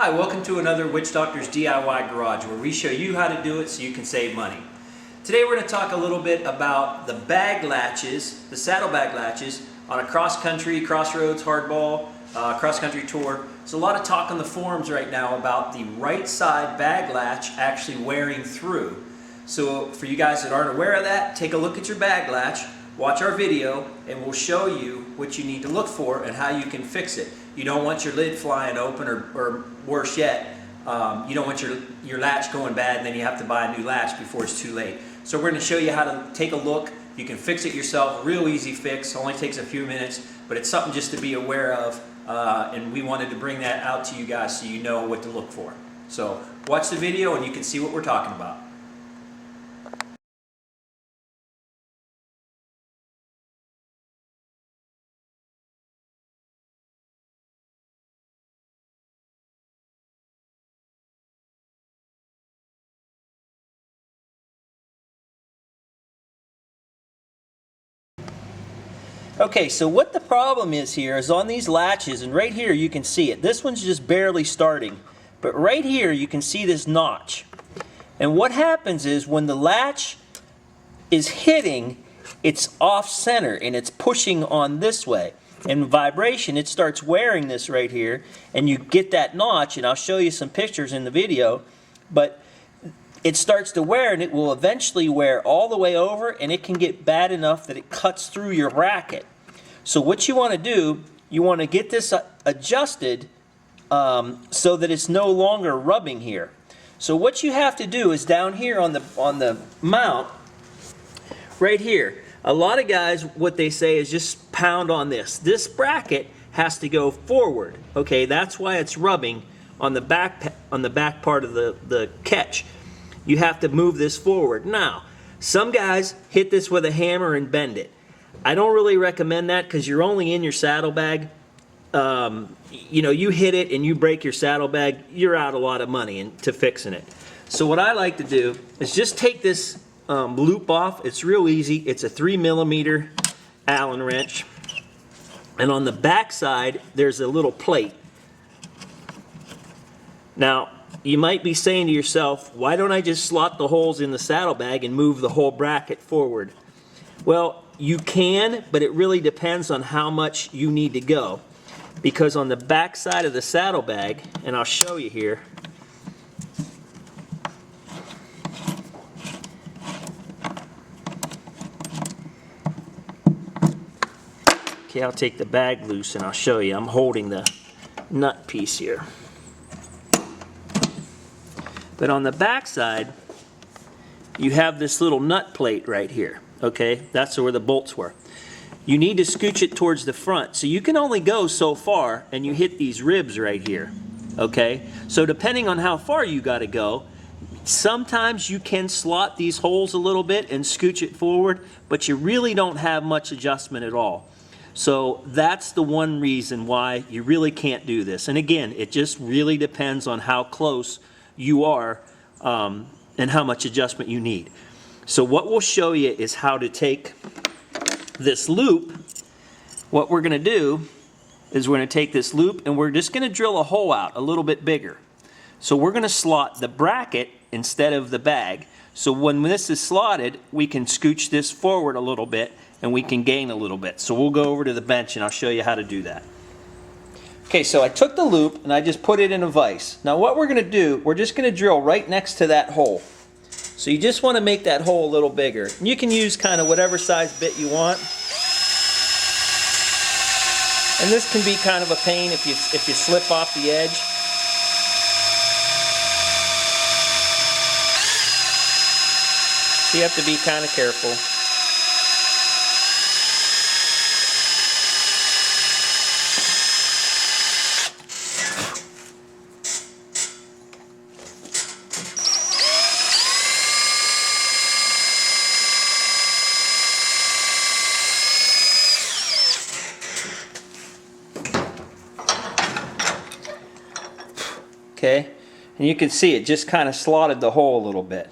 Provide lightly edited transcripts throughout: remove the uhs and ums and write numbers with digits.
Hi, welcome to another Witchdoctors DIY Garage where we show you how to do it so you can save money. Today we're going to talk a little bit about the bag latches, the saddlebag latches on a cross-country, crossroads, hardball, cross-country tour. There's a lot of talk on the forums right now about the right side bag latch actually wearing through. So for you guys that aren't aware of that, take a look at your bag latch, watch our video, and we'll show you what you need to look for and how you can fix it. You don't want your lid flying open, or worse yet, you don't want your latch going bad and then you have to buy a new latch before it's too late. So we're going to show you how to take a look. You can fix it yourself, real easy fix, only takes a few minutes, but it's something just to be aware of, and we wanted to bring that out to you guys so you know what to look for. So watch the video and you can see what we're talking about. Okay, so what the problem is here is on these latches, and right here you can see it. This one's just barely starting, but right here you can see this notch. And what happens is when the latch is hitting, it's off center and it's pushing on this way. And vibration, it starts wearing this right here, and you get that notch, and I'll show you some pictures in the video, but it starts to wear, and it will eventually wear all the way over, and it can get bad enough that it cuts through your bracket. So what you want to do, you want to get this adjusted so that it's no longer rubbing here. So what you have to do is down here on the mount, right here, a lot of guys, what they say is just pound on this. This bracket has to go forward. Okay, that's why it's rubbing on the back part of the catch. You have to move this forward. Now, some guys hit this with a hammer and bend it. I don't really recommend that because you're only in your saddlebag. You know, you hit it and you break your saddlebag, you're out a lot of money to fixing it. So what I like to do is just take this loop off. It's real easy. It's a 3mm Allen wrench. And on the back side, there's a little plate. Now, you might be saying to yourself, why don't I just slot the holes in the saddlebag and move the whole bracket forward? Well, you can, but it really depends on how much you need to go. Because on the back side of the saddlebag, and I'll show you here, okay, I'll take the bag loose and I'll show you. I'm holding the nut piece here. But on the back side, you have this little nut plate right here. Okay, that's where the bolts were. You need to scooch it towards the front. So you can only go so far, and you hit these ribs right here. Okay, so depending on how far you got to go, sometimes you can slot these holes a little bit and scooch it forward, but you really don't have much adjustment at all. So that's the one reason why you really can't do this. And again, it just really depends on how close you are and how much adjustment you need. So what we'll show you is how to take this loop. What we're going to do is we're going to take this loop and we're just going to drill a hole out a little bit bigger. So we're going to slot the bracket instead of the bag. So when this is slotted, we can scooch this forward a little bit and we can gain a little bit. So we'll go over to the bench and I'll show you how to do that. Okay, so I took the loop and I just put it in a vise. Now what we're going to do, we're just going to drill right next to that hole. So you just want to make that hole a little bigger. And you can use kind of whatever size bit you want. And this can be kind of a pain if you slip off the edge. So you have to be kind of careful. Okay, and you can see it just kind of slotted the hole a little bit.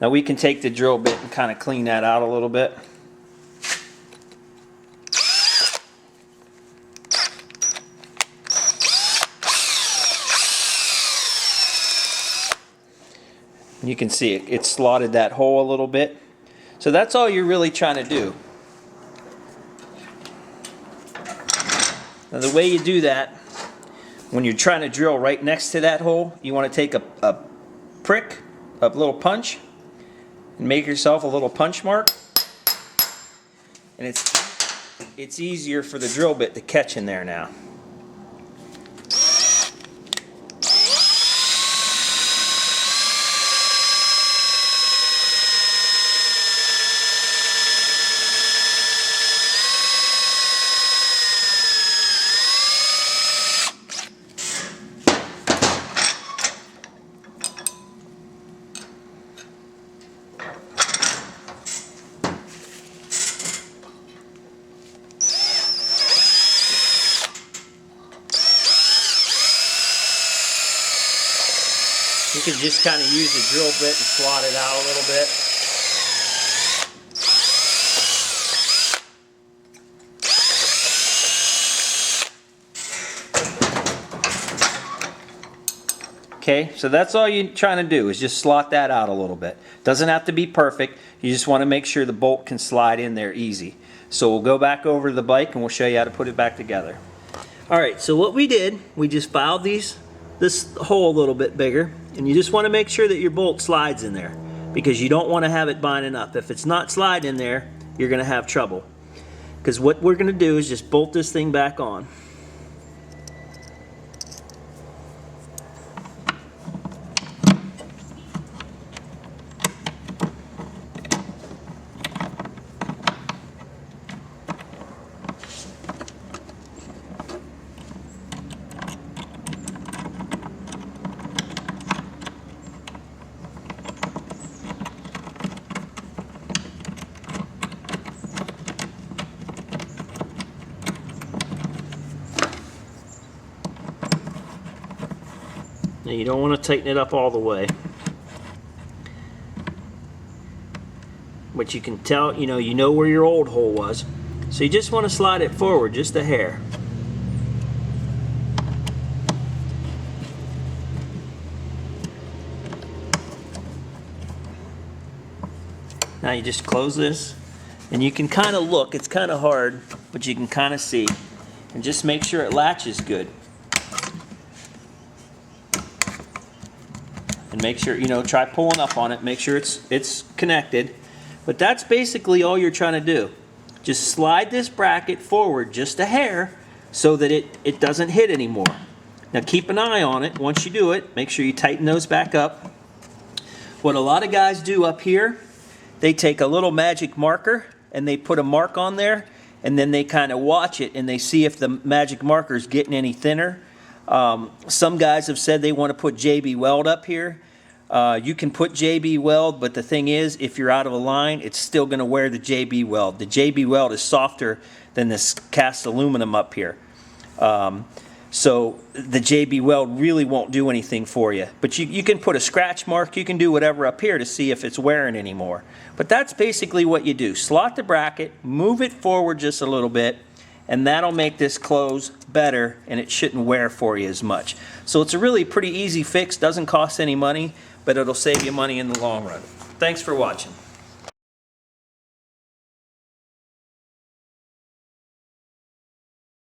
Now we can take the drill bit and kind of clean that out a little bit. You can see it slotted that hole a little bit. So that's all you're really trying to do. Now the way you do that, when you're trying to drill right next to that hole, you want to take a prick, a little punch, and make yourself a little punch mark. And it's easier for the drill bit to catch in there now. You can just kind of use the drill bit and slot it out a little bit. Okay, so that's all you're trying to do is just slot that out a little bit. Doesn't have to be perfect. You just want to make sure the bolt can slide in there easy. So we'll go back over to the bike and we'll show you how to put it back together. Alright, so what we did, we just filed this hole a little bit bigger, and you just want to make sure that your bolt slides in there because you don't want to have it binding up. If it's not sliding in there, you're going to have trouble. Because what we're going to do is just bolt this thing back on. Now you don't want to tighten it up all the way, but you can tell, you know where your old hole was, so you just want to slide it forward just a hair. Now you just close this, and you can kind of look, it's kind of hard, but you can kind of see, and just make sure it latches good. And make sure, try pulling up on it, make sure it's connected. But that's basically all you're trying to do. Just slide this bracket forward just a hair so that it doesn't hit anymore. Now keep an eye on it. Once you do it, make sure you tighten those back up. What a lot of guys do up here, they take a little magic marker and they put a mark on there, and then they kind of watch it and they see if the magic marker is getting any thinner. Some guys have said they want to put JB Weld up here. You can put JB Weld, but the thing is, if you're out of a line, it's still going to wear the JB Weld. The JB Weld is softer than this cast aluminum up here. So the JB Weld really won't do anything for you. But you can put a scratch mark, you can do whatever up here to see if it's wearing anymore. But that's basically what you do. Slot the bracket, move it forward just a little bit, and that'll make this close better, and it shouldn't wear for you as much. So it's a really pretty easy fix, doesn't cost any money, but it'll save you money in the long run. Thanks for watching.